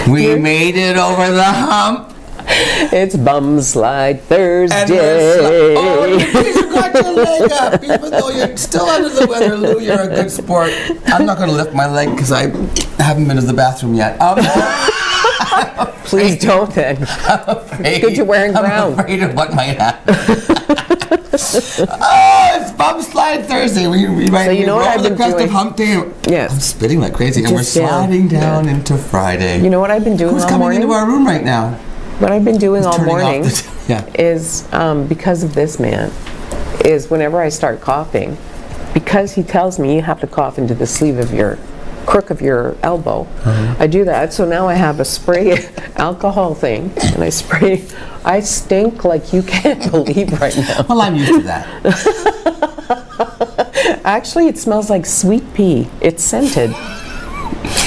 We made it over the hump. It's Bum Slide Thursday. Oh, you got your leg up. Even though you're still under the weather, Lou, you're a good sport. I'm not going to lift my leg because I haven't been to the bathroom yet. Please don't then. I'm afraid. It's good you're wearing brown. I'm afraid of what might happen. Oh, it's Bum Slide Thursday. We So you know what I've been doing? Hump day. Yes. I'm spitting like crazy, and we're Just down. sliding down into Friday. You know what I've been doing Who's all coming morning? into our room right now? What I've been doing all Turning off morning yeah. is, because of this man, is whenever I start coughing, because he tells me you have to cough into the sleeve of your crook of your elbow, I do that. So now I have a spray alcohol thing, and I spray. I stink like you can't believe right now. Well, I'm used to that. Actually, it smells like sweet pea. It's scented.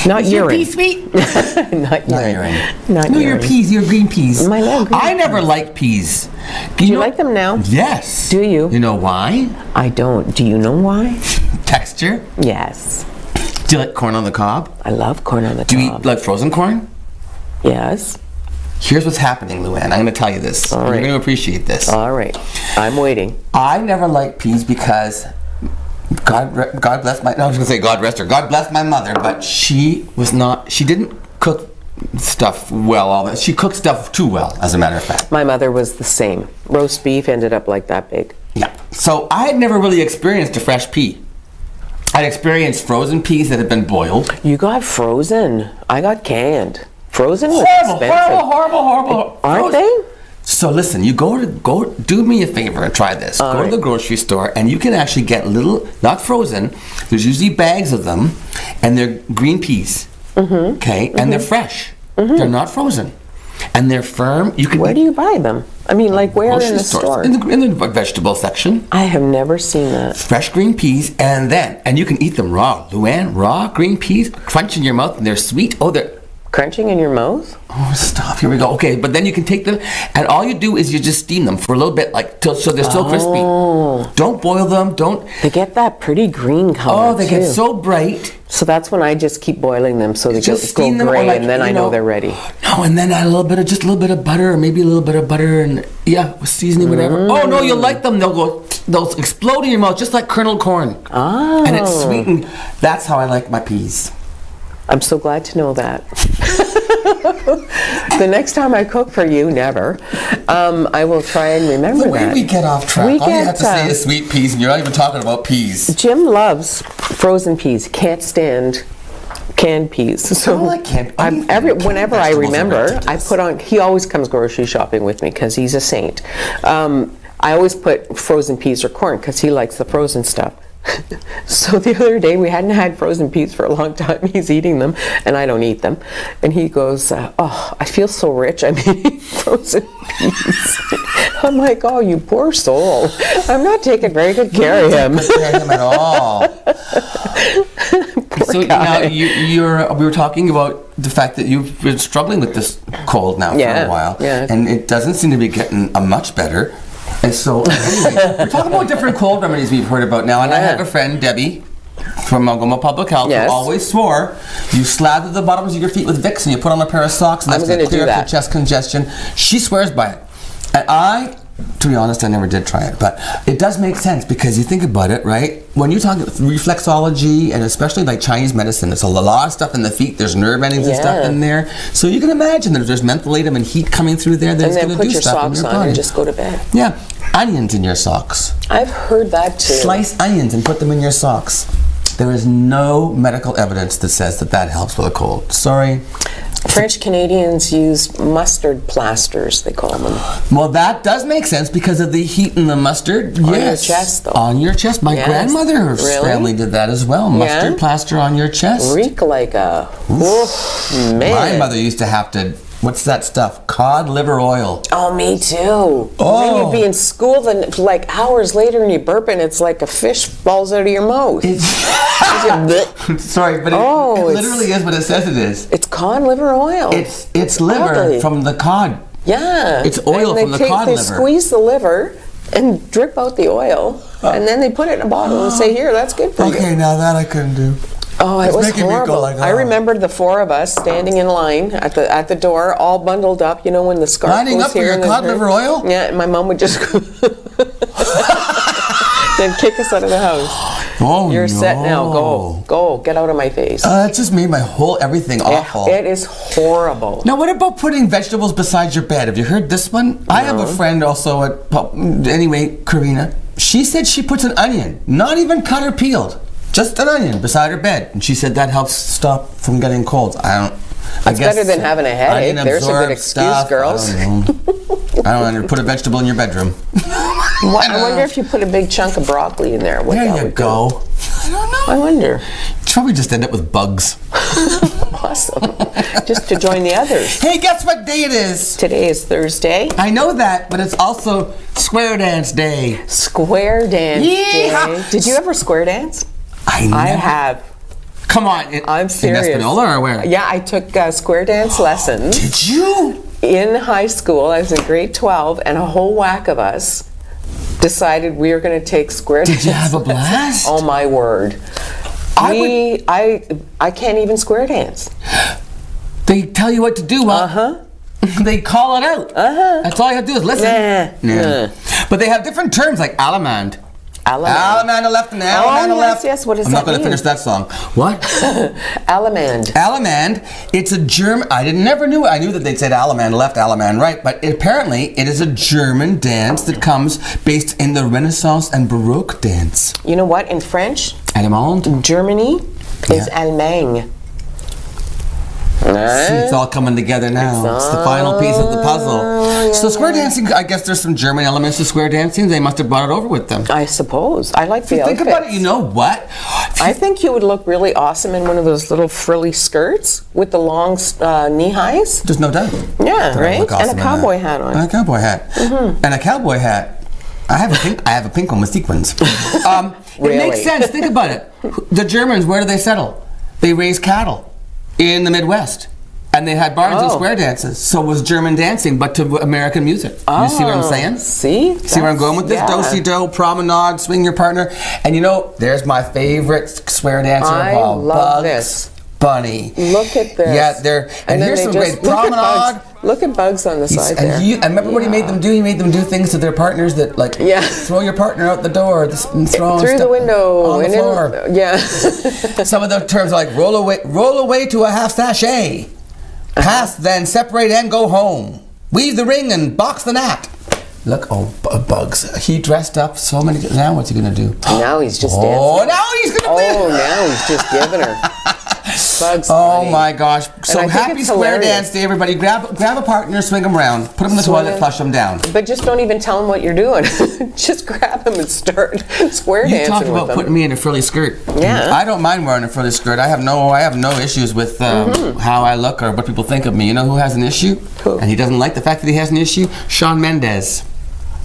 Not Is your urine. pea sweet? Not urine. Not No, urine. your peas, your green peas. My love green I never liked peas. Do you like them now? Yes. Do you? You know why? I don't. Do you know why? Texture. Yes. Do you like corn on the cob? I love corn on the Do you cob. eat like frozen corn? Yes. Here's what's happening, Luann. I'm going to tell you this. All You're right. going to appreciate this. All right. I'm waiting. I never liked peas because God bless my. No, I was going to say God rest her. God bless my mother, but she didn't cook stuff well. All that she cooked stuff too well, as a matter of fact. My mother was the same. Roast beef ended up like that big. Yeah. So I had never really experienced a fresh pea. I'd experienced frozen peas that had been boiled. You got frozen. I got canned. Frozen was expensive. Horrible. Aren't they? So listen, you go do me a favor and try this. Go to the grocery store and you can actually get little, not frozen, there's usually bags of them, and they're green peas. Okay? And they're fresh. They're not frozen. And they're firm. You can Where do you buy them? I mean, like where in the store? In the vegetable section. I have never seen that. Fresh green peas, and you can eat them raw. Luann, raw green peas, crunch in your mouth, and they're sweet. Oh, they're... Crunching in your mouth? Oh, stop. Here we go. Okay, but then you can take them, and all you do is you just steam them for a little bit, so they're still crispy. Don't boil them. Don't. They get that pretty green color. Oh, they get so bright. So that's when I just keep boiling them so they Just go steam them, gray, or like, and then I know they're ready. No, and then add a little bit of butter, or maybe a little bit of butter, and with seasoning, whatever. Oh no, you'll like them. They'll explode in your mouth just like kernel corn. Oh. And it's sweetened. That's how I like my peas. I'm so glad to know that. The next time I cook for you, never, I will try and remember The way that. we get off track. All you have to say is sweet peas, and you're not even talking about peas. Jim loves frozen peas. Can't stand canned peas. So I like canned. Whenever I vegetables are remember, I ridiculous. put on. He always comes grocery shopping with me because he's a saint. I always put frozen peas or corn because he likes the frozen stuff. So the other day we hadn't had frozen peas for a long time. He's eating them and I don't eat them, and he goes, oh, I feel so rich, I'm eating frozen peas. I'm like, oh, you poor soul, I'm not taking very good care of him. Take care of him at all. So guy. now we were talking about the fact that you've been struggling with this cold now for a while, and it doesn't seem to be getting much better. And so, anyway, we're talking about different cold remedies we've heard about now. And I have a friend, Debbie, from Algoma Public Health, who always swore you slather the bottoms of your feet with Vicks and you put on a pair of socks, and that's going to clear up your chest congestion. She swears by it. And to be honest, I never did try it, but it does make sense because you think about it, right? When you talk reflexology, and especially like Chinese medicine, there's a lot of stuff in the feet. There's nerve endings and stuff in there. So you can imagine that if there's mentholatum and heat coming through there, then it's going to do stuff in your body. And then put your socks on and just go to bed. Yeah, onions in your socks. I've heard that too. Slice onions and put them in your socks. There is no medical evidence that says that helps with a cold. Sorry. French Canadians use mustard plasters, they call them. Well, that does make sense because of the heat in the mustard. On your chest, though. On your chest. My grandmother's family did that as well. Mustard plaster on your chest. Reek like a... Oof, man. My mother used to have to... What's that stuff? Cod liver oil. Oh, me too. Then you'd be in school, then like hours later, and you burp, and it's like a fish falls out of your mouth. Sorry, but it literally is what it says it is. It's cod liver oil. It's liver from the cod. Yeah. It's oil from the cod liver. They squeeze the liver and drip out the oil, and then they put it in a bottle and say, here, that's good for you. Okay, now that I couldn't do. Oh, it It's was making me go horrible. like, I oh. remember the four of us standing in line at the door, all bundled up. You know when the scarf Lining goes up for here your and then cod liver oil? Yeah, and my mom would just then kick us out of the house. Oh, You're no. set now. Go, get out of my face. That just made my whole everything awful. It is horrible. Now, what about putting vegetables beside your bed? Have you heard this one? I have a friend also anyway, Karina. She said she puts an onion, not even cut or peeled, just an onion beside her bed. And she said that helps stop from getting colds. It's better than having a headache. There's a good excuse, girls. I don't know. Put a vegetable in your bedroom. I wonder if you put a big chunk of broccoli in there. What There you go. Do. I don't know. I wonder. You'd probably just end up with bugs. Awesome. Just to join the others. Hey, guess what day it is? Today is Thursday. I know that, but it's also Square Dance Day. Square Dance Day. Did you ever square dance? I have. Come on. I'm serious. In Espanola or where? Yeah, I took square dance lessons. Did you? In high school. I was in grade 12, and a whole whack of us decided we were going to take square dance. Did you have a blast? Oh my word. I can't even square dance. They tell you what to do. They call it out. That's all you have to do is listen. Nah. But they have different terms like alamand. Alamand to left and alamand to left. Yes, what does that I'm not going to mean? finish that song. What? Alamand. Alamand. It's a German. Never knew it. I knew that they said alamand left, alamand right, but apparently it is a German dance that comes based in the Renaissance and Baroque dance. You know what? In French, Allemande. Germany is Allemagne. See, it's all coming together now. It's the final piece of the puzzle. So square dancing, I guess there's some German elements to square dancing. They must have brought it over with them. I suppose. I like the Think outfits. about it. You know what? I think you would look really awesome in one of those little frilly skirts with the long knee highs. There's no doubt. Yeah, That I right? look awesome And a in cowboy that. hat on. And a cowboy hat. And a cowboy hat. I have a pink one with sequins. It Really? makes sense. Think about it. The Germans, where do they settle? They raise cattle in the Midwest. And they had barns and square dances. So it was German dancing, but to American music. You see what I'm saying? See? See where I'm going with this? Yeah. Do-si-do, promenade, swing your partner. And you know, there's my favorite square dancer of all. love Bugs this. Bunny. Look at this. Yeah, they're... And then here's they some just- great promenade. Look at Bugs on the side there. And remember what he made them do? He made them do things to their partners that, like, throw your partner out the door, and throw through the window on the floor. yeah. Some of the terms are like roll away to a half sachet, pass, then separate and go home, weave the ring and box the gnat. Look, Bugs. He dressed up so many. Now what's he gonna do? Now he's just dancing. Oh, now he's gonna win. Oh, now he's just giving her. Bugs Oh Bunny. my gosh! So I think happy it's square hilarious. dance day, everybody! Grab a partner, swing them around, put them in the toilet, flush them down. But just don't even tell him what you're doing. Just grab him and start square You dancing talk with about them. putting me in a frilly skirt. Yeah. I don't mind wearing a frilly skirt. I have no issues with how I look or what people think of me. You know who has an issue? Who? And he doesn't like the fact that he has an issue? Shawn Mendes.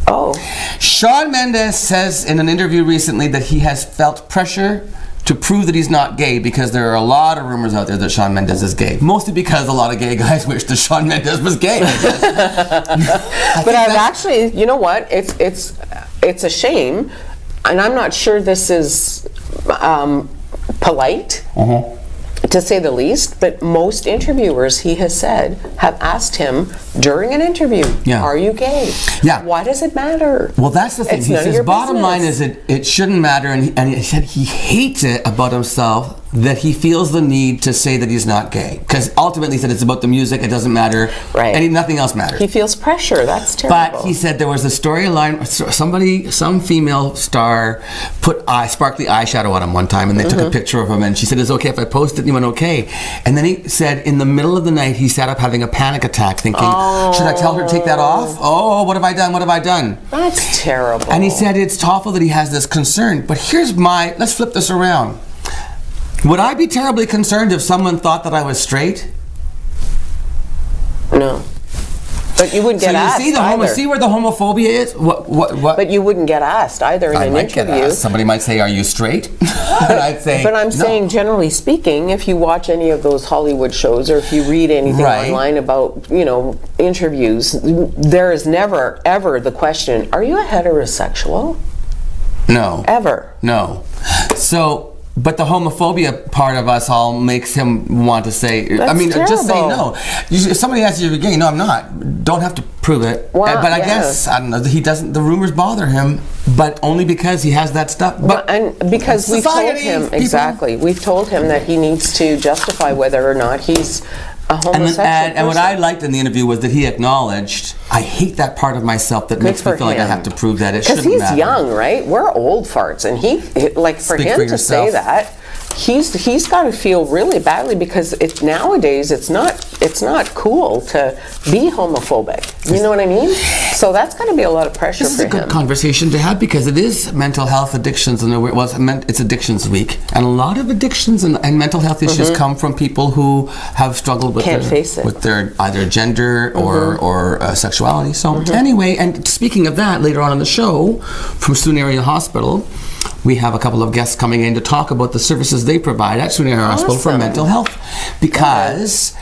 Oh. Shawn Mendes says in an interview recently that he has felt pressure to prove that he's not gay because there are a lot of rumors out there that Shawn Mendes is gay. Mostly because a lot of gay guys wish that Shawn Mendes was gay. But I've actually, you know what? It's a shame, and I'm not sure this is polite. To say the least, but most interviewers, he has said, have asked him during an interview, are you gay? Yeah. Why does it matter? Well, that's the thing. It's He none of says your bottom line business. is it shouldn't matter, and he said he hates it about himself that he feels the need to say that he's not gay. Because ultimately he said it's about the music, it doesn't matter, Right. and nothing else matters. He feels pressure. That's terrible. But he said there was a storyline, some female star put sparkly eyeshadow on him one time, and they took a picture of him, and she said, "Is it okay if I post it?" And he went, "Okay." And then he said in the middle of the night, he sat up having a panic attack, thinking, should I tell her to take that off? Oh, what have I done? What have I done? That's terrible. And he said it's awful that he has this concern. But let's flip this around. Would I be terribly concerned if someone thought that I was straight? No. But you wouldn't get asked either. See where the homophobia is? What? But you wouldn't get asked either in I an might get interview. asked. Somebody might say, "Are you straight?" And I'd say, But I'm "No." saying, generally speaking, if you watch any of those Hollywood shows or if you read anything online about, interviews, there is never, ever the question, are you a heterosexual? No. Ever. No. So But the homophobia part of us all makes him want to say, just say no. If somebody asks you if you're gay, no, I'm not. Don't have to prove it. Well, but I guess, I don't know, the rumors bother him, but only because he has that stuff. But and because we've told him, exactly, we've told him that he needs to justify whether or not he's a homosexual and what I liked in the interview was that he acknowledged, I hate that part of myself that makes me feel like I have to prove that it shouldn't matter. Because he's young, right? We're old farts, and for him to say that, he's got to feel really badly, because nowadays it's not cool to be homophobic. You know what I mean? So that's got to be a lot of pressure for him. This is a good conversation to have, because it is mental health addictions, and it's Addictions Week, and a lot of addictions and mental health issues come from people who have struggled with their either gender or sexuality. So anyway, and speaking of that, later on in the show, from Soon Area Hospital, we have a couple of guests coming in to talk about the services they provide at Soon Area Hospital for mental health, because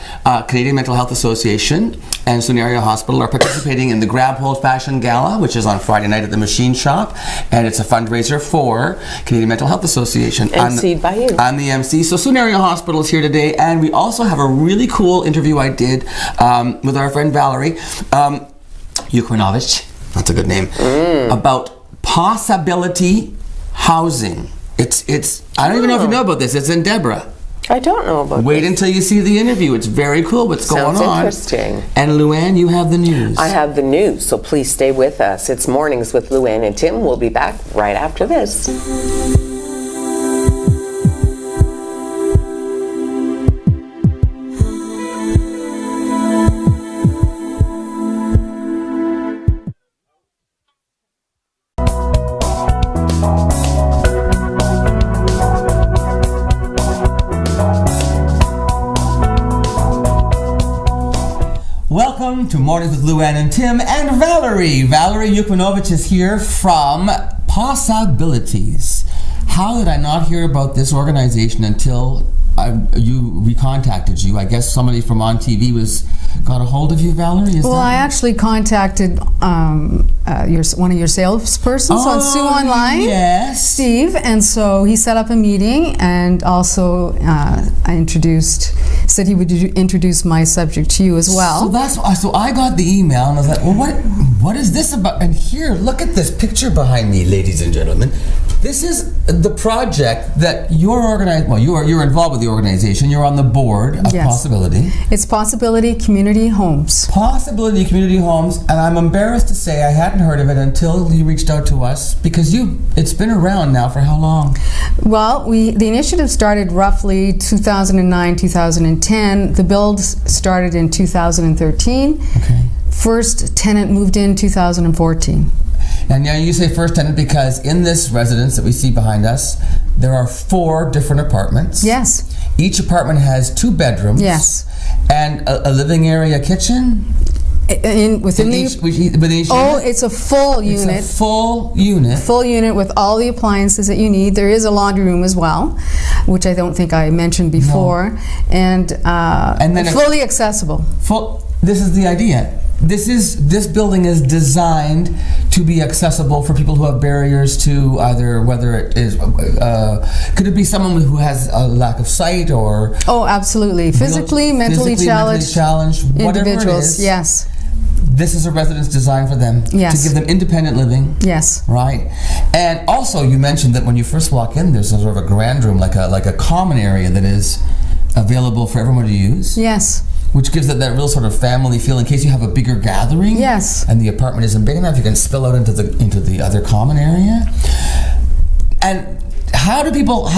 Canadian Mental Health Association and Soon Area Hospital are participating in the Grab Hold Fashion Gala, which is on Friday night at the Machine Shop, and it's a fundraiser for Canadian Mental Health Association. MC'd by you. I'm the MC. So Soon Area Hospital is here today, and we also have a really cool interview I did with our friend Valerie Yukmanovich, that's a good name, about Possibility Housing. It's I don't even know if you know about this. It's in Deborah. I don't know about Wait until you see the interview. It's very cool what's going on. Sounds interesting. And Luann, you have the news. I have the news, so please stay with us. It's Mornings with Luann and Tim. We'll be back right after this. Welcome to Mornings with Luann and Tim and Valerie. Valerie Yukmanovich is here from Possibilities. How did I not hear about this organization until we contacted you? I guess somebody from ONNtv got a hold of you, Valerie? I actually contacted one of your salespersons on Sue Online, yes. Steve, and so he set up a meeting, and also said he would introduce my subject to you as well. So I got the email and I was like, well, what is this about? And here, look at this picture behind me, ladies and gentlemen. This is the project that you're organized. Well, you're involved with the organization. You're on the board of Possibility. It's Possibility Community Homes. Possibility Community Homes, and I'm embarrassed to say I hadn't heard of it until you reached out to us, because it's been around now for how long? Well, the initiative started roughly 2009, 2010. The build started in 2013. Okay. First tenant moved in 2014. And now you say first tenant because in this residence that we see behind us, there are 4 different apartments. Yes. Each apartment has 2 bedrooms. Yes. And a living area kitchen? Within each unit? It's a full unit. It's a full unit. Full unit with all the appliances that you need. There is a laundry room as well, which I don't think I mentioned before. No. And then fully accessible. This is the idea. This building is designed to be accessible for people who have barriers to either, whether it is, could it be someone who has a lack of sight or? Oh, absolutely. Physically, mentally challenged individuals. It is, yes. This is a residence designed for them. Yes. To give them independent living. Yes. Right. And also, you mentioned that when you first walk in, there's a sort of a grand room, like a common area that is available for everyone to use. Yes. Which gives it that real sort of family feel in case you have a bigger gathering. Yes. And the apartment isn't big enough, you can spill out into the other common area. And how do people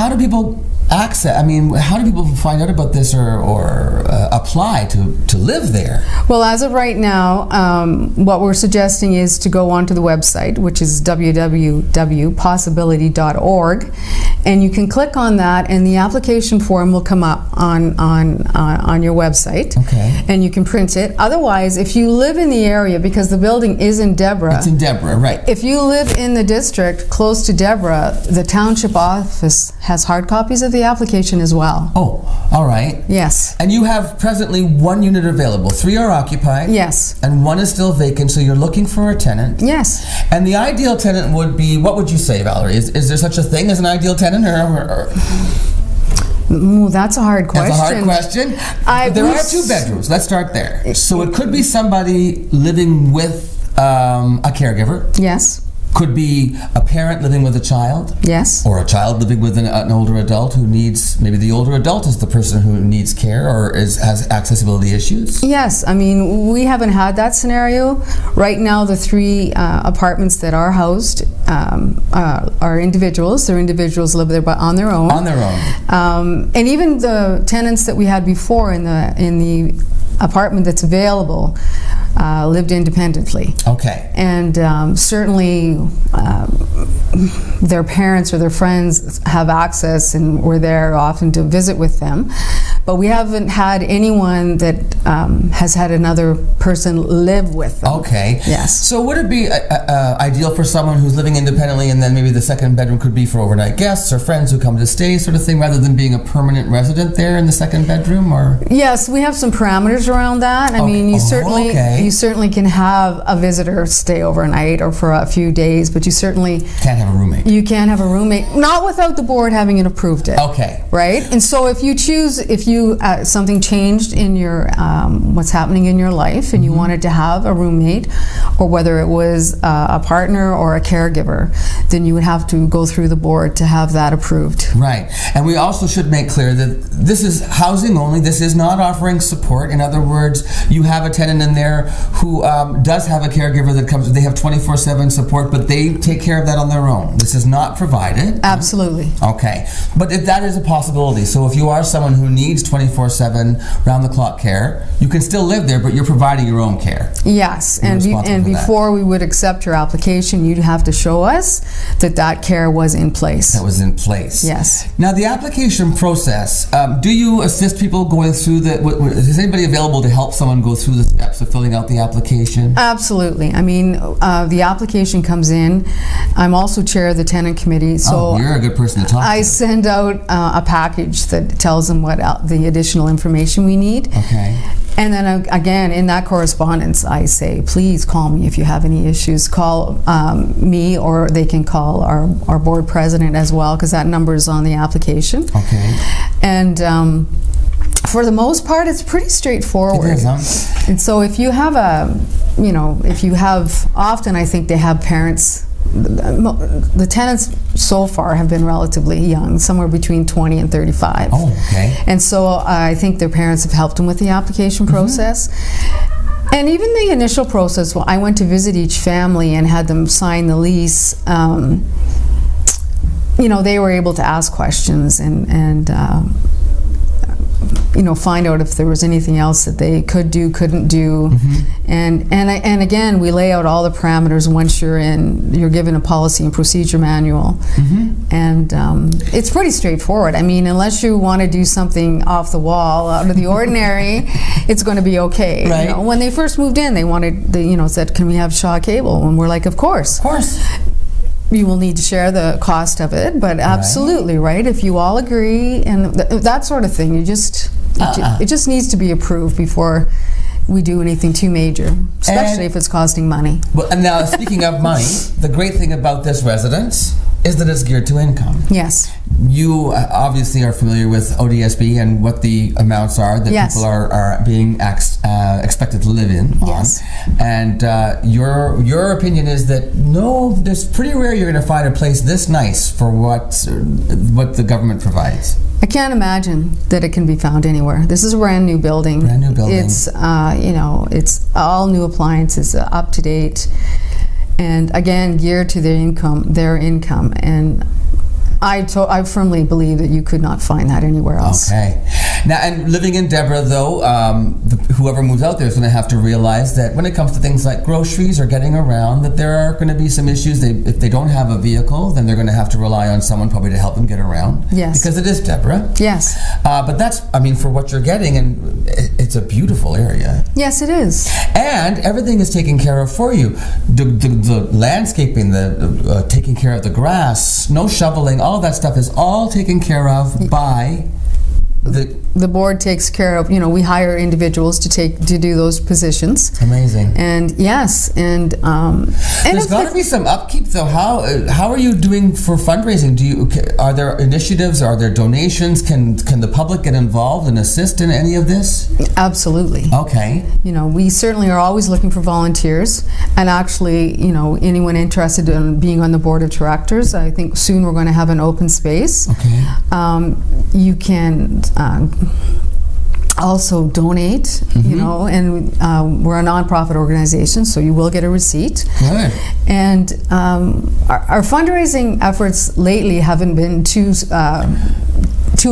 access? I mean, how do people find out about this or apply to live there? Well, as of right now, what we're suggesting is to go onto the website, which is www.possibility.org, and you can click on that, and the application form will come up on your website. Okay. And you can print it. Otherwise, if you live in the area, because the building is in Deborah. It's in Deborah, right. If you live in the district close to Deborah, the township office has hard copies of the the application as well. Oh, all right. Yes. And you have presently 1 unit available. 3 are occupied. Yes. And 1 is still vacant, so you're looking for a tenant. Yes. And the ideal tenant would be, what would you say, Valerie? Is there such a thing as an ideal tenant? Ooh, that's a hard question. That's a hard question. There are 2 bedrooms. Let's start there. So it could be somebody living with a caregiver. Yes. Could be a parent living with a child. Yes. Or a child living with an older adult who needs, maybe the older adult is the person who needs care or has accessibility issues. Yes, I mean, we haven't had that scenario. Right now, the 3 apartments that are housed are individuals. They're individuals live there, but on their own. On their own. And even the tenants that we had before in the apartment that's available lived independently. Okay. And certainly their parents or their friends have access, and we're there often to visit with them. But we haven't had anyone that has had another person live with them. Okay. Yes. So would it be ideal for someone who's living independently, and then maybe the second bedroom could be for overnight guests or friends who come to stay, sort of thing, rather than being a permanent resident there in the second bedroom? Or yes, we have some parameters around that. I mean, you certainly can have a visitor stay overnight or for a few days, but you certainly can't have a roommate. You can't have a roommate, not without the board having it approved it. Okay. Right? And so if you something changed in your what's happening in your life, and you wanted to have a roommate, or whether it was a partner or a caregiver, then you would have to go through the board to have that approved. Right. And we also should make clear that this is housing only. This is not offering support. In other words, you have a tenant in there who does have a caregiver that comes. They have 24/7 support, but they take care of that on their own. This is not provided. Absolutely. Okay. But that is a possibility. So if you are someone who needs 24/7 round-the-clock care, you can still live there, but you're providing your own care. Yes. And before we would accept your application, you'd have to show us that care was in place. That was in place. Yes. Now, the application process, do you assist people going through is anybody available to help someone go through the steps of filling out the application? Absolutely. I mean, the application comes in. I'm also chair of the tenant committee, so you're a good person to talk to. I send out a package that tells them what the additional information we need. Okay. And then again, in that correspondence, I say, please call me if you have any issues. Call me, or they can call our board president as well, because that number is on the application. Okay. And for the most part, it's pretty straightforward. It is, huh? And so if you have often I think they have parents. The tenants so far have been relatively young, somewhere between 20 and 35. Oh, okay. And so I think their parents have helped them with the application process. And even the initial process, I went to visit each family and had them sign the lease. They were able to ask questions and find out if there was anything else that they could do, couldn't do. And again, we lay out all the parameters once you're given a policy and procedure manual. And it's pretty straightforward. I mean, unless you want to do something off the wall, out of the ordinary, it's going to be okay. Right. When they first moved in, they said, can we have Shaw Cable? And we're like, of course. Of course. You will need to share the cost of it, but absolutely, right? If you all agree and that sort of thing, it just needs to be approved before we do anything too major, especially if it's costing money. Well, and now speaking of money, the great thing about this residence is that it's geared to income. Yes. You obviously are familiar with ODSB and what the amounts are that people are being expected to live in. Yes. And your opinion is that no, it's pretty rare you're going to find a place this nice for what the government provides. I can't imagine that it can be found anywhere. This is a brand new building. Brand new building. It's it's all new appliances, up to date, and again geared to their income. And I firmly believe that you could not find that anywhere else. Okay. Now, and living in Deborah, though, whoever moves out there is going to have to realize that when it comes to things like groceries or getting around, that there are going to be some issues. If they don't have a vehicle, then they're going to have to rely on someone probably to help them get around. Yes. Because it is Deborah. Yes. But that's, for what you're getting, and it's a beautiful area. Yes, it is. And everything is taken care of for you. The landscaping, the taking care of the grass, snow shoveling, all all of that stuff is all taken care of by the board takes care of, we hire individuals to do those positions. Amazing. And yes, and there's got to be some upkeep though. How are you doing for fundraising? Are there initiatives? Are there donations? Can the public get involved and assist in any of this? Absolutely. Okay. We certainly are always looking for volunteers, and actually, anyone interested in being on the board of directors, I think soon we're going to have an open space. Okay. You can also donate, and we're a nonprofit organization, so you will get a receipt. Good. And our fundraising efforts lately haven't been too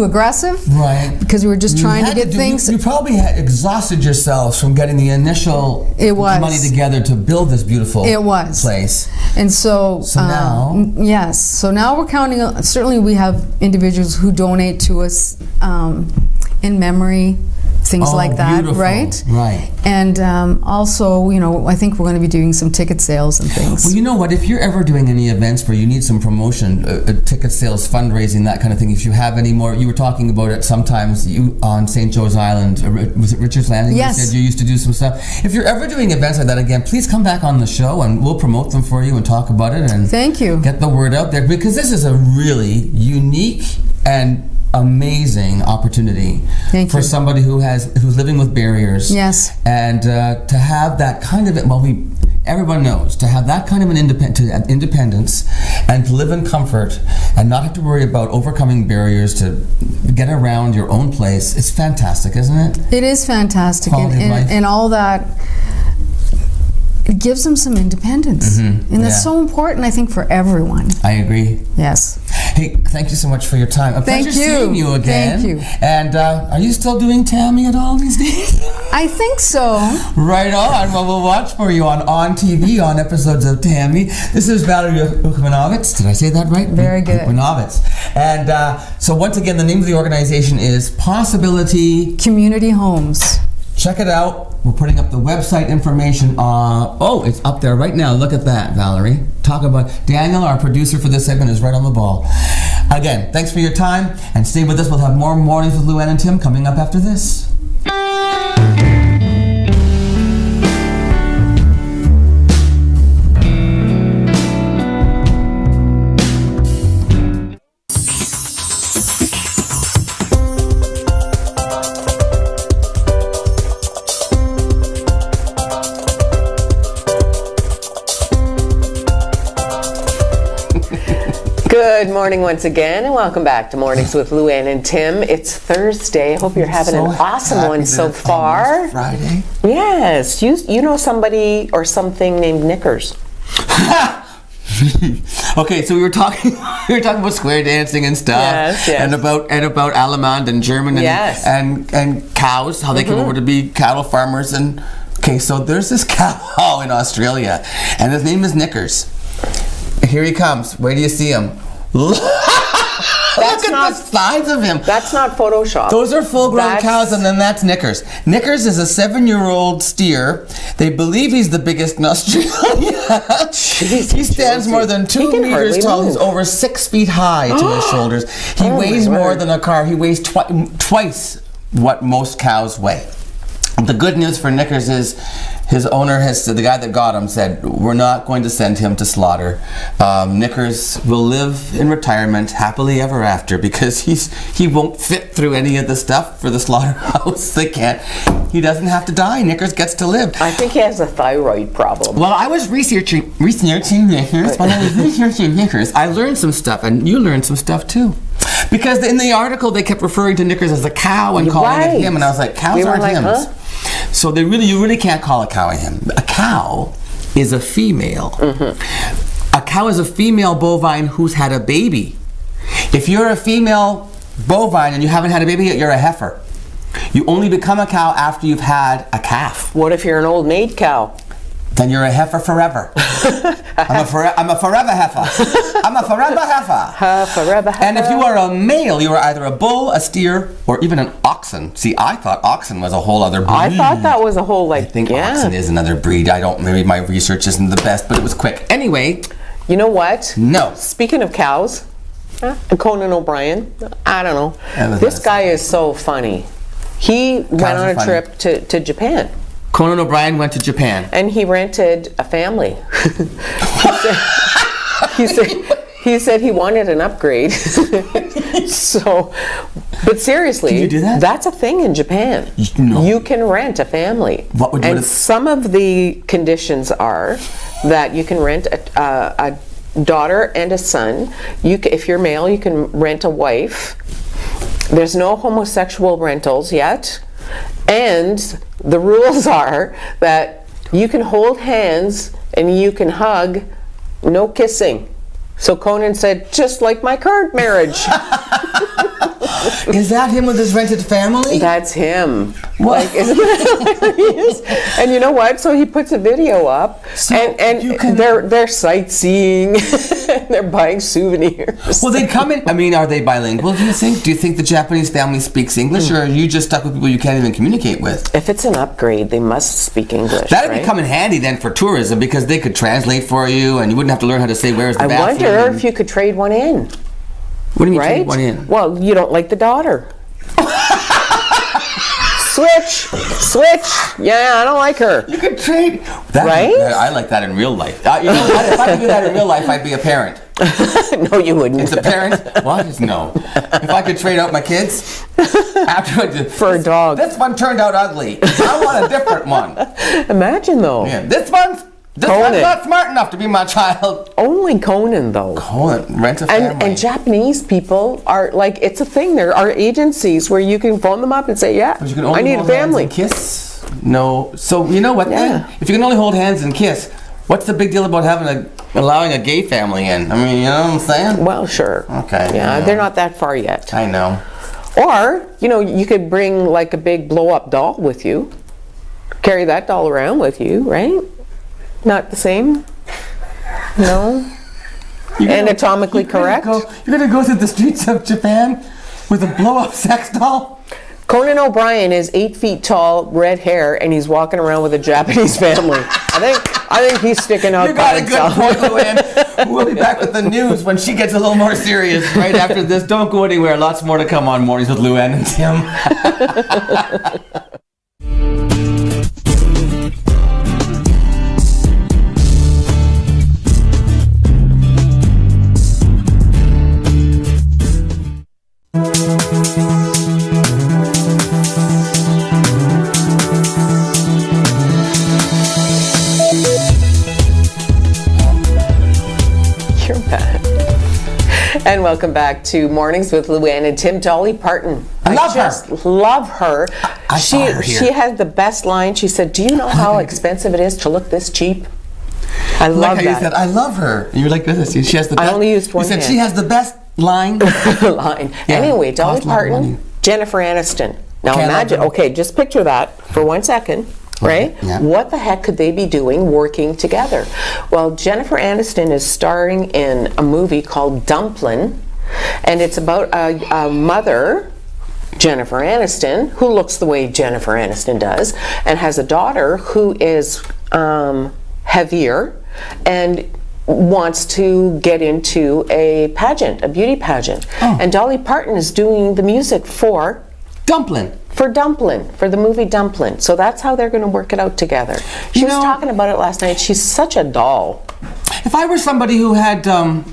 aggressive, right? Because we were just trying to get things. You probably had exhausted yourselves from getting the initial money together to build this beautiful place. And so now, yes. So now we're counting. Certainly, we have individuals who donate to us in memory, things like that, beautiful. Right? Right. And also, I think we're going to be doing some ticket sales and things. Well, you know what? If you're ever doing any events where you need some promotion, ticket sales, fundraising, that kind of thing, if you have any more, you were talking about it sometimes on St. Joe's Island, was it Richard's Landing? Yes. You said you used to do some stuff. If you're ever doing events like that again, please come back on the show and we'll promote them for you and talk about it and thank you. Get the word out there, because this is a really unique and amazing opportunity for somebody who's living with barriers. Yes. And to have that kind of everyone knows, to have that kind of an independence and to live in comfort and not have to worry about overcoming barriers to get around your own place, it's fantastic, isn't it? It is fantastic. And all that, it gives them some independence. Mm-hmm. And that's so important, I think, for everyone. I agree. Yes. Hey, thank you so much for your time. A pleasure seeing you again. Thank you. And are you still doing Tammy at all these days? I think so. Right on. Well, we'll watch for you on ONNtv on episodes of Tammy. This is Valerie Ukmanovitz. Did I say that right? Very good. Ukmanovitz. And so once again, the name of the organization is Possibility Community Homes. Check it out. We're putting up the website information. It's up there right now. Look at that, Valerie. Talk about Daniel, our producer for this segment, is right on the ball. Again, thanks for your time, and stay with us. We'll have more Mornings with Luann and Tim coming up after this. Good morning once again, and welcome back to Mornings with Luann and Tim. It's Thursday. I hope you're having an awesome one so far. Friday. Yes. You know somebody or something named Knickers. Okay, so we were talking about square dancing and stuff, yes. and about Alamand and German and cows, how they came over to be cattle farmers. And okay, so there's this cow in Australia, and his name is Knickers. Here he comes. Where do you see him? Look at the size of him. That's not Photoshop. Those are full-grown cows, and then that's Knickers. Knickers is a 7-year-old steer. They believe he's the biggest in Australia. He stands more than 2 meters tall. He's over 6 feet high to his shoulders. He weighs more than a car. He weighs twice what most cows weigh. The good news for Knickers is his owner has said, the guy that got him said, we're not going to send him to slaughter. Knickers will live in retirement happily ever after, because he won't fit through any of the stuff for the slaughterhouse. They can't. He doesn't have to die. Knickers gets to live. I think he has a thyroid problem. Well, I was researching Knickers. When I was researching Knickers, I learned some stuff, and you learned some stuff too. Because in the article they kept referring to Knickers as a cow and calling it him, and I was like, cows aren't hymns. Huh? So you really can't call a cow a him. A cow is a female. Mm-hmm. A cow is a female bovine who's had a baby. If you're a female bovine and you haven't had a baby yet, you're a heifer. You only become a cow after you've had a calf. What if you're an old maid cow? Then you're a heifer forever. I'm a forever heifer. I'm a forever heifer. Forever heifer. And if you are a male, you are either a bull, a steer, or even an oxen. See, I thought oxen was a whole other breed. I thought that was a whole I think oxen is another breed. Maybe my research isn't the best, but it was quick. Anyway. You know what? No. Speaking of cows, Conan O'Brien. I don't know. This guy is so funny. He went on a trip to Japan. Conan O'Brien went to Japan. And he rented a family. He said he wanted an upgrade. So, but seriously, can you do that? That's a thing in Japan. No. You can rent a family. What would you? And some of the conditions are that you can rent a daughter and a son. If you're male, you can rent a wife. There's no homosexual rentals yet. And the rules are that you can hold hands and you can hug, no kissing. So Conan said, just like my current marriage. Is that him with his rented family? That's him. What? Like, isn't that hilarious? And you know what? So he puts a video up, so and they're sightseeing, they're buying souvenirs. Well, they come in. I mean, are they bilingual? Do you think? Do you think the Japanese family speaks English, or are you just stuck with people you can't even communicate with? If it's an upgrade, they must speak English. That'd right? come in handy then for tourism, because they could translate for you, and you wouldn't have to learn how to say where's the bathroom. I wonder if you could trade one in. What do you mean right? trade one in? Well, you don't like the daughter. Switch. Yeah, I don't like her. You could trade. That, right? I like that in real life. You know what? If I could do that in real life, I'd be a parent. No, you wouldn't. It's a parent? What? No. If I could trade out my kids for a dog. This one turned out ugly. I want a different one. Imagine though. Yeah. This one's not smart enough to be my child. Only Conan though. Conan, rent a family. And Japanese people are like, it's a thing. There are agencies where you can phone them up and say, yeah, but you can only I need hold a family. Hands and kiss? No. So you know what then? If you can only hold hands and kiss, what's the big deal about allowing a gay family in? I mean, you know what I'm saying? Well, sure. Okay. Yeah, they're not that far yet. I know. Or, you could bring like a big blow-up doll with you. Carry that doll around with you, right? Not the same? No? Anatomically correct? You're going to go through the streets of Japan with a blow-up sex doll? Conan O'Brien is 8 feet tall, red hair, and he's walking around with a Japanese family. I think he's sticking out by himself. You got a good point, Luann. We'll be back with the news when she gets a little more serious right after this. Don't go anywhere. Lots more to come on Mornings with Luann and Tim. And welcome back to Mornings with Luann and Tim. Dolly Parton. I love her. I saw her here. She had the best line. She said, "Do you know how expensive it is to look this cheap?" I love that. You said, "I love her." You were like this. She has the best. I only used one You said hand. she has the best line. line. Yeah, anyway, Dolly Parton, Jennifer Aniston. Now imagine. Okay, just picture that for 1 second. Right? Yeah. What the heck could they be doing working together? Well, Jennifer Aniston is starring in a movie called Dumplin', and it's about a mother, Jennifer Aniston, who looks the way Jennifer Aniston does, and has a daughter who is heavier and wants to get into a pageant, a beauty pageant. Oh. And Dolly Parton is doing the music for Dumplin'. For the movie Dumplin'. So that's how they're going to work it out together. She was talking about it last night. She's such a doll. If I were somebody who had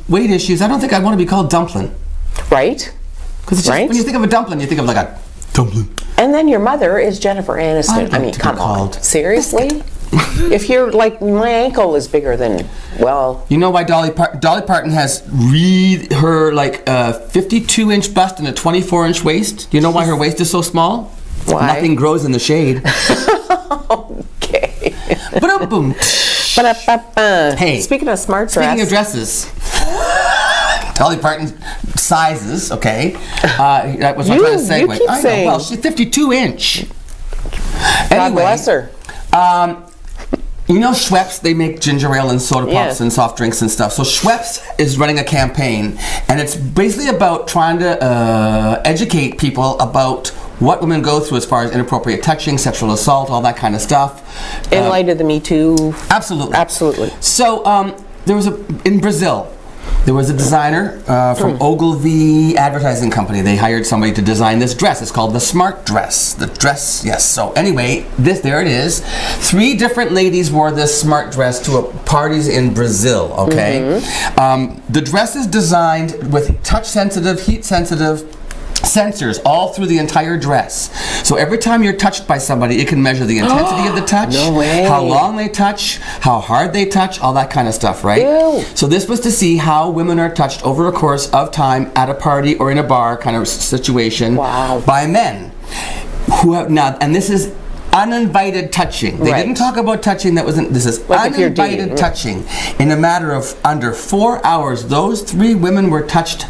weight issues, I don't think I'd want to be called Dumpling. Right? Because when you think of a dumpling, you think of like a dumpling. And then your mother is Jennifer Aniston. I mean, come on. Seriously? If you're like, my ankle is bigger than, well... You know why Dolly Parton has her like 52-inch bust and a 24-inch waist? Do you know why her waist is so small? Why? Nothing grows in the shade. Okay. Ba-dum-boom. Hey. Speaking of smart dress. Speaking of dresses. Dolly Parton sizes, okay. That was what I was trying to segue. You keep saying. Well, she's 52-inch. God bless her. You know Schweppes, they make ginger ale and soda pops and soft drinks and stuff. So Schweppes is running a campaign, and it's basically about trying to educate people about what women go through as far as inappropriate touching, sexual assault, all that kind of stuff. In light of the Me Too. Absolutely. Absolutely. So there was in Brazil, There was a designer from ONNtv Advertising Company. They hired somebody to design this dress. It's called the Smart Dress. The dress, yes. So anyway, there it is. 3 different ladies wore this smart dress to parties in Brazil, okay? The dress is designed with touch-sensitive, heat-sensitive sensors all through the entire dress. So every time you're touched by somebody, it can measure the intensity of the touch, how long they touch, how hard they touch, all that kind of stuff, right? Ew. So this was to see how women are touched over a course of time at a party or in a bar kind of situation by men. And this is uninvited touching. They didn't talk about touching that wasn't, this is like uninvited touching. In a matter of under 4 hours, those 3 women were touched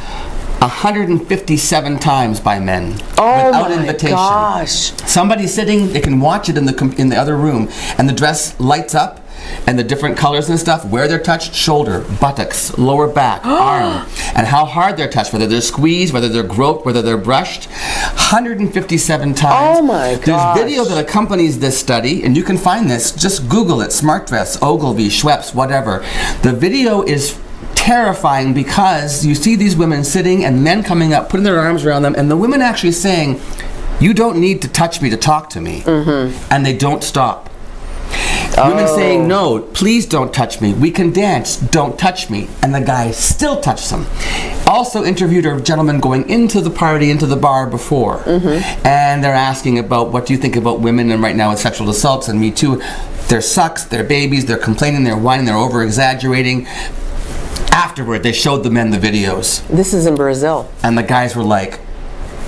157 times by men without invitation. Gosh. Somebody sitting, they can watch it in the other room, and the dress lights up, and the different colors and stuff, where they're touched, shoulder, buttocks, lower back, arm, and how hard they're touched, whether they're squeezed, whether they're groped, whether they're brushed, 157 times. Oh my gosh. There's video that accompanies this study, and you can find this, just Google it, Smart Dress, Ogilvy, Schweppes, whatever. The video is terrifying because you see these women sitting and men coming up, putting their arms around them, and the women actually saying, "You don't need to touch me to talk to me," and they don't stop. Women saying, "No, please don't touch me. We can dance. Don't touch me," and the guy still touches them. Also interviewed a gentleman going into the party, into the bar before, and they're asking about what do you think about women and right now with sexual assaults and Me Too. They're sucks. They're babies. They're complaining. They're whining. They're over exaggerating. Afterward, they showed the men the videos. This is in Brazil. And the guys were like,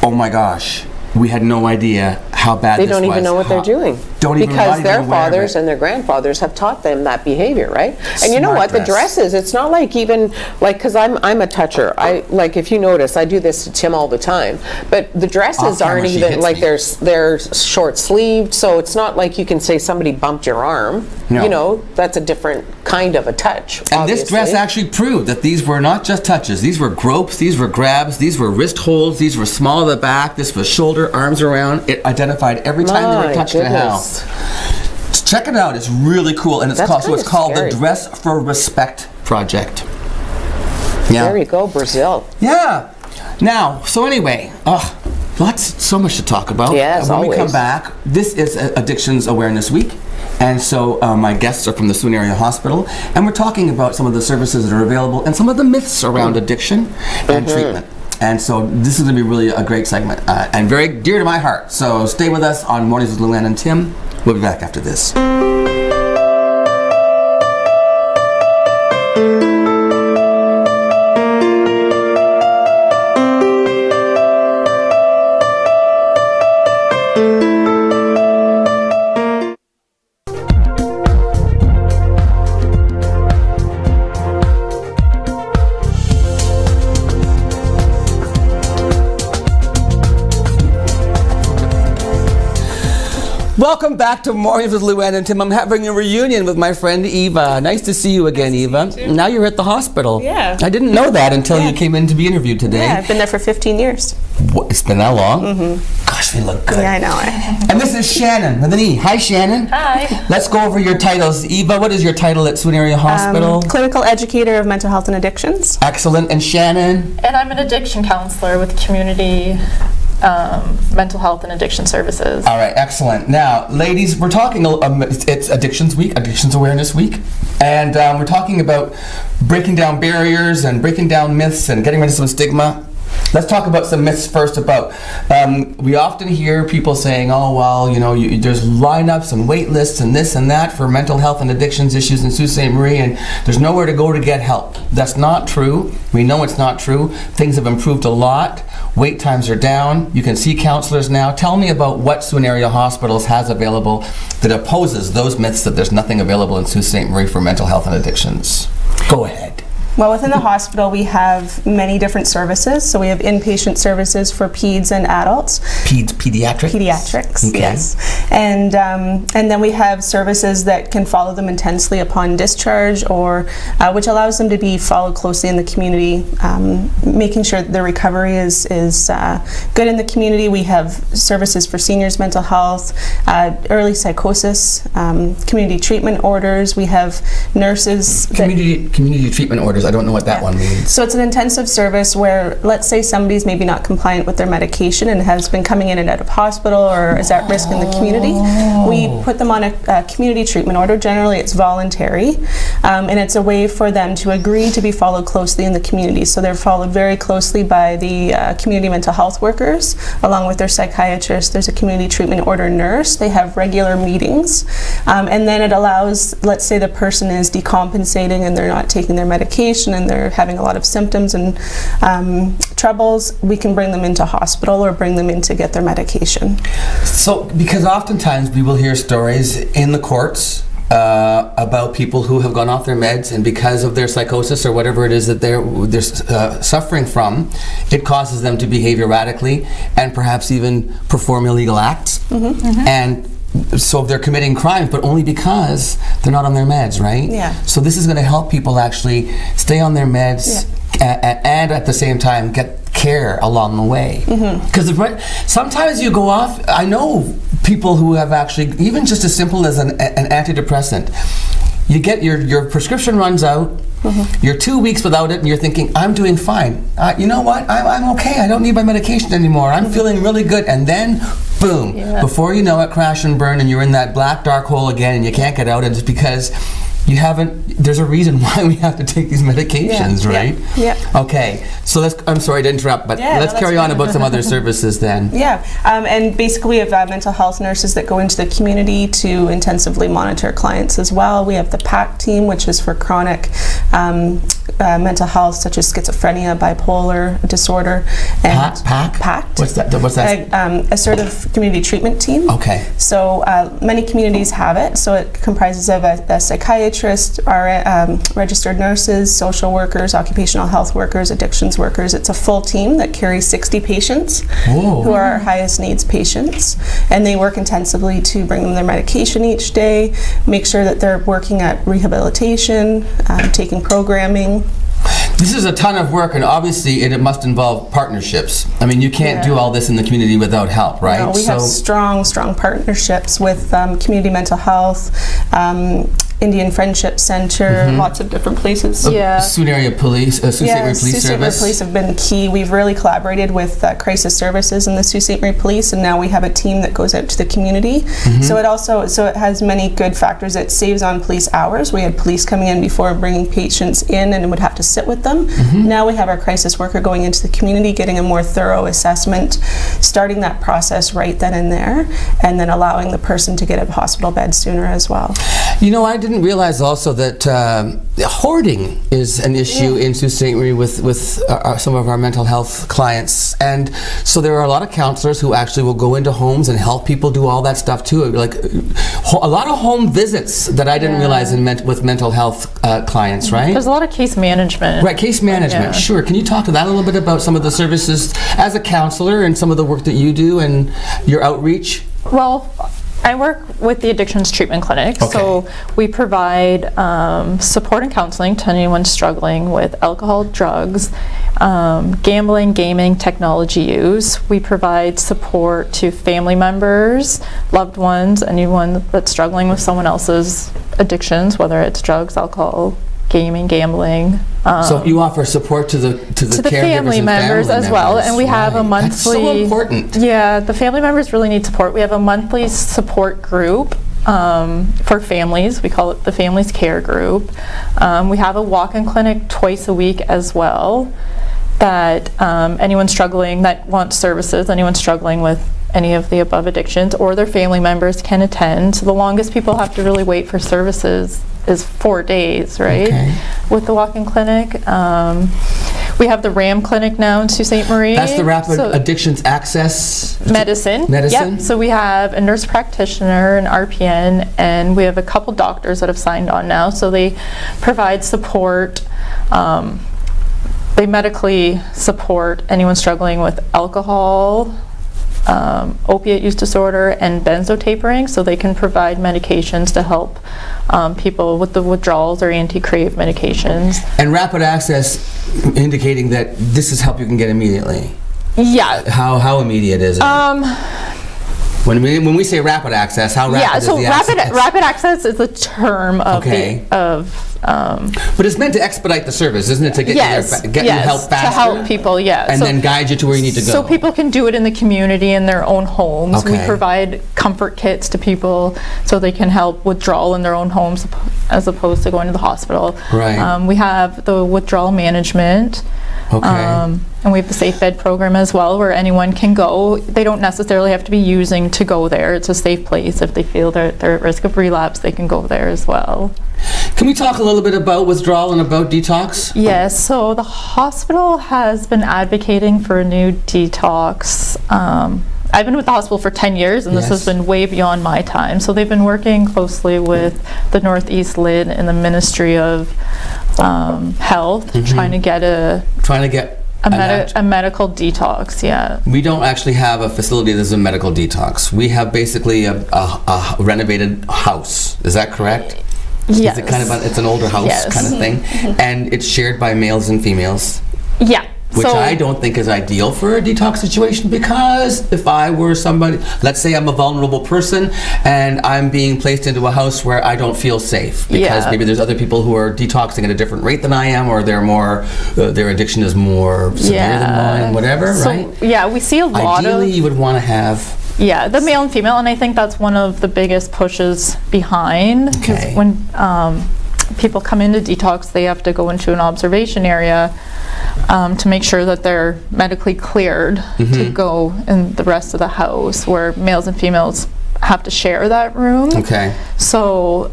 "Oh my gosh, we had no idea how bad this was." They don't even know what they're doing. Because their fathers and their grandfathers have taught them that behavior, right? And you know what? The dresses, it's not like even, like, because I'm a toucher. Like, if you notice, I do this to Tim all the time. But the dresses aren't even, like, they're short-sleeved, so it's not like you can say somebody bumped your arm. No. You know, that's a different kind of a touch, And obviously. This dress actually proved that these were not just touches. These were gropes, these were grabs, these were wrist holds, these were small at the back, this was shoulder, arms around. It identified every time they were touched in a house. Check it out. It's really cool, and it's called the Dress for Respect Project. Yeah. There you go, Brazil. Yeah. Now, so anyway, so much to talk about. Yes, when always. we come back, this is Addictions Awareness Week. And so my guests are from the Swan Area Hospital, and we're talking about some of the services that are available and some of the myths around addiction and treatment. And so this is going to be really a great segment and very dear to my heart. So stay with us on Mornings with Luann and Tim. We'll be back after this. Welcome back to Mornings with Luann and Tim. I'm having a reunion with my friend Eva. Nice to see you again, Eva. Now you're at the hospital. Yeah. I didn't know that until you came in to be interviewed today. Yeah, I've been there for 15 years. What, it's been that long? Mm-hmm. Gosh, we look good. Yeah, I know. And this is Shannon with an E. Hi, Shannon. Hi. Let's go over your titles. Eva, what is your title at Swan Area Hospital? Clinical Educator of Mental Health and Addictions. Excellent. And Shannon? And I'm an addiction counselor with community mental health and addiction services. All right, excellent. Now, ladies, we're talking, it's Addictions Week, Addictions Awareness Week, and we're talking about breaking down barriers and breaking down myths and getting rid of some stigma. Let's talk about some myths first about, we often hear people saying, oh, well, you know, there's lineups and wait lists and this and that for mental health and addictions issues in Sault Ste. Marie, and there's nowhere to go to get help. That's not true. We know it's not true. Things have improved a lot. Wait times are down. You can see counselors now. Tell me about what Swan Area Hospitals has available that opposes those myths that there's nothing available in Sault Ste. Marie for mental health and addictions. Go ahead. Well, within the hospital, we have many different services. So we have inpatient services for peds and adults. Pediatrics? Pediatrics, okay. Yes. And then we have services that can follow them intensely upon discharge, or which allows them to be followed closely in the community, making sure that their recovery is good in the community. We have services for seniors' mental health, early psychosis, community treatment orders. We have nurses. Community treatment orders. I don't know what that one means. So it's an intensive service where, let's say somebody's maybe not compliant with their medication and has been coming in and out of hospital or is at risk in the community. We put them on a community treatment order. Generally, it's voluntary, and it's a way for them to agree to be followed closely in the community. So they're followed very closely by the community mental health workers, along with their psychiatrist. There's a community treatment order nurse. They have regular meetings, and then it allows, let's say the person is decompensating and they're not taking their medication and they're having a lot of symptoms and troubles, we can bring them into hospital or bring them in to get their medication. So, because oftentimes we will hear stories in the courts about people who have gone off their meds, and because of their psychosis or whatever it is that they're suffering from, it causes them to behave erratically and perhaps even perform illegal acts. And so they're committing crimes, but only because they're not on their meds, right? Yeah. So this is going to help people actually stay on their meds and at the same time get care along the way. Because sometimes you go off, I know people who have actually, even just as simple as an antidepressant, you get your prescription runs out, you're 2 weeks without it and you're thinking, I'm doing fine. You know what, I'm okay, I don't need my medication anymore, I'm feeling really good, and then boom, before you know it, crash and burn, and you're in that black dark hole again and you can't get out, and it's because you haven't, there's a reason why we have to take these medications, right? Yeah. Okay, so I'm sorry to interrupt, but let's carry on about some other services then. And basically we have mental health nurses that go into the community to intensively monitor clients as well. We have the PUC team, which is for chronic mental health, such as schizophrenia, bipolar disorder. And PUC? What's that? Assertive Community Treatment Team. Okay. So many communities have it. So it comprises of a psychiatrist, registered nurses, social workers, occupational health workers, addictions workers. It's a full team that carries 60 patients who are our highest needs patients, and they work intensively to bring them their medication each day, make sure that they're working at rehabilitation, taking programming. This is a ton of work, and obviously it must involve partnerships. I mean, you can't do all this in the community without help, right? No, we have strong partnerships with community mental health, Indian Friendship Center, lots of different places. Sault Area Police, Sault Ste. Marie Police Sault Ste. Marie Police have been key. We've really collaborated with crisis services in the Sault Ste. Marie Police, and now we have a team that goes out to the community. So it has many good factors. It saves on police hours. We had police coming in before bringing patients in and would have to sit with them. Now we have our crisis worker going into the community, getting a more thorough assessment, starting that process right then and there, and then allowing the person to get a hospital bed sooner as well. You know, I didn't realize also that hoarding is an issue in Sault Ste. Marie with some of our mental health clients, and so there are a lot of counselors who actually will go into homes and help people do all that stuff too, like a lot of home visits that I didn't realize with mental health clients, right? There's a lot of case management. Right, case management, sure. Can you talk to that a little bit about some of the services as a counselor and some of the work that you do and your outreach? Well, I work with the Addictions Treatment Clinic, so we provide support and counseling to anyone struggling with alcohol, drugs, gambling, gaming, technology use. We provide support to family members, loved ones, anyone that's struggling with someone else's addictions, whether it's drugs, alcohol, gaming, gambling. So you offer support to the family members as well, and we have a monthly. That's so important. Yeah, the family members really need support. We have a monthly support group for families. We call it the Families Care Group. We have a walk-in clinic twice a week as well. That anyone struggling that wants services, anyone struggling with any of the above addictions or their family members can attend. So the longest people have to really wait for services is 4 days, right? With the walk-in clinic. We have the RAM clinic now in Sault Ste. Marie. That's the Rapid Addictions Access Medicine. Yep. So we have a nurse practitioner, an RPN, and we have a couple doctors that have signed on now. So they provide support. They medically support anyone struggling with alcohol, opiate use disorder, and benzotapering, so they can provide medications to help people with the withdrawals or anti-crave medications. And rapid access indicating that this is help you can get immediately. Yeah. How immediate is it? When we say rapid access, how rapid is the access? Rapid access is the term of But it's meant to expedite the service, isn't it? To get you help faster? To help people, yeah. And then guide you to where you need to go. So people can do it in the community in their own homes. Okay. We provide comfort kits to people so they can help withdrawal in their own homes as opposed to going to the hospital. Right. We have the withdrawal management. Okay. And we have the Safe Bed program as well, where anyone can go. They don't necessarily have to be using to go there. It's a safe place. If they feel they're at risk of relapse, they can go there as well. Can we talk a little bit about withdrawal and about detox? Yes, so the hospital has been advocating for a new detox. I've been with the hospital for 10 years, and this has been way beyond my time. So they've been working closely with the Northeast LID and the Ministry of Health, trying to get a medical detox. Yeah. We don't actually have a facility that's a medical detox. We have basically a renovated house. Is that correct? Yes. Is it kind of it's an older house kind of thing, and it's shared by males and females. Yeah. Which I don't think is ideal for a detox situation, because if I were somebody, let's say I'm a vulnerable person and I'm being placed into a house where I don't feel safe because maybe there's other people who are detoxing at a different rate than I am, or they're more, their addiction is more severe than mine, whatever, right? Yeah, we see a lot Ideally, you would want to have the male and female, and I think that's one of the biggest pushes behind. Because when people come into detox, they have to go into an observation area to make sure that they're medically cleared to go in the rest of the house, where males and females have to share that room. Okay. So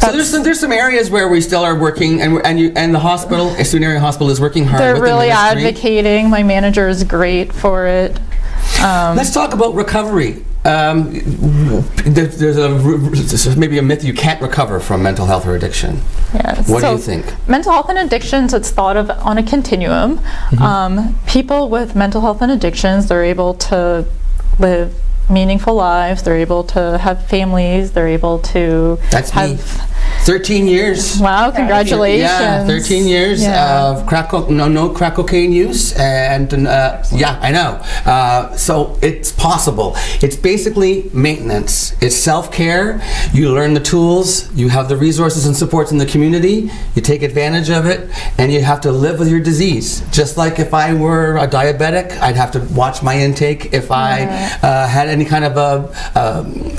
there's some areas where we still are working, and the hospital, Student Area Hospital, is working hard. They're with really the ministry. advocating. My manager is great for it. Let's talk about recovery. There's maybe a myth you can't recover from mental health or addiction. Yes. What do you think? Mental health and addictions, it's thought of on a continuum. People with mental health and addictions, they're able to live meaningful lives, they're able to have families, they're able to me. 13 years. Wow, congratulations. Yeah, 13 years of no crack cocaine use, and I know. So it's possible. It's basically maintenance. It's self-care. You learn the tools, you have the resources and supports in the community, you take advantage of it, and you have to live with your disease. Just like if I were a diabetic, I'd have to watch my intake. If I had any kind of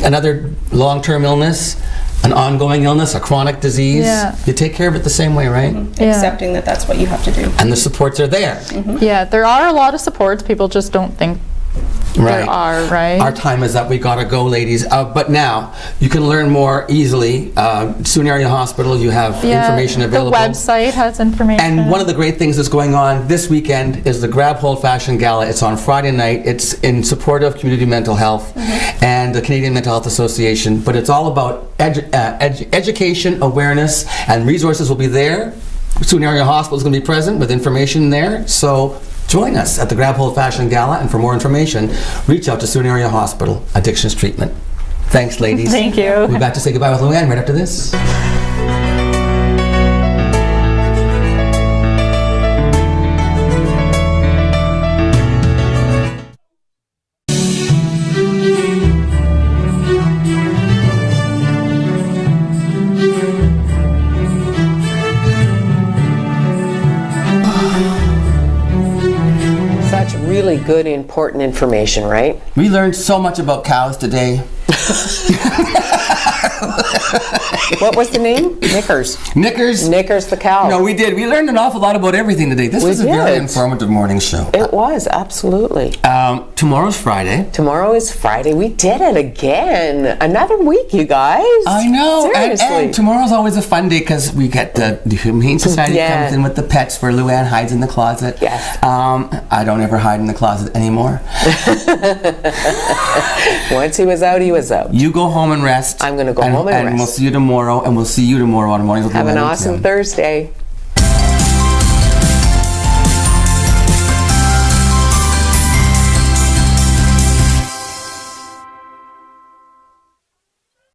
another long-term illness, an ongoing illness, a chronic disease, you take care of it the same way, right? Accepting that that's what you have to do. And the supports are there. Yeah, there are a lot of supports. People just don't think there are, right? Our time is up. We gotta go, ladies. But now you can learn more easily. Student Area Hospital, you have information available. The website has information. And one of the great things that's going on this weekend is the Grab Hold Fashion Gala. It's on Friday night. It's in support of community mental health and the Canadian Mental Health Association. But it's all about education, awareness, and resources will be there. Student Area Hospital is going to be present with information there. So join us at the Grab Hold Fashion Gala, and for more information, reach out to Student Area Hospital Addictions Treatment. Thanks, ladies. Thank you. We'll be back to say goodbye with Luann right after this. Really good, important information, right? We learned so much about cows today. What was the name? Knickers. Knickers. Knickers the cow. No, we did. We learned an awful lot about everything today. This was a very informative morning show. It was, absolutely. Tomorrow's Friday. Tomorrow is Friday. We did it again. Another week, you guys. I know. Seriously. And tomorrow's always a fun day because we get the Humane Society comes in with the pets where Luann hides in the closet. Yes. I don't ever hide in the closet anymore. Once he was out, he was out. You go home and rest. I'm going to go home and rest. And we'll see you tomorrow, and we'll see you tomorrow on Mornings with Luann. Have an awesome Thursday.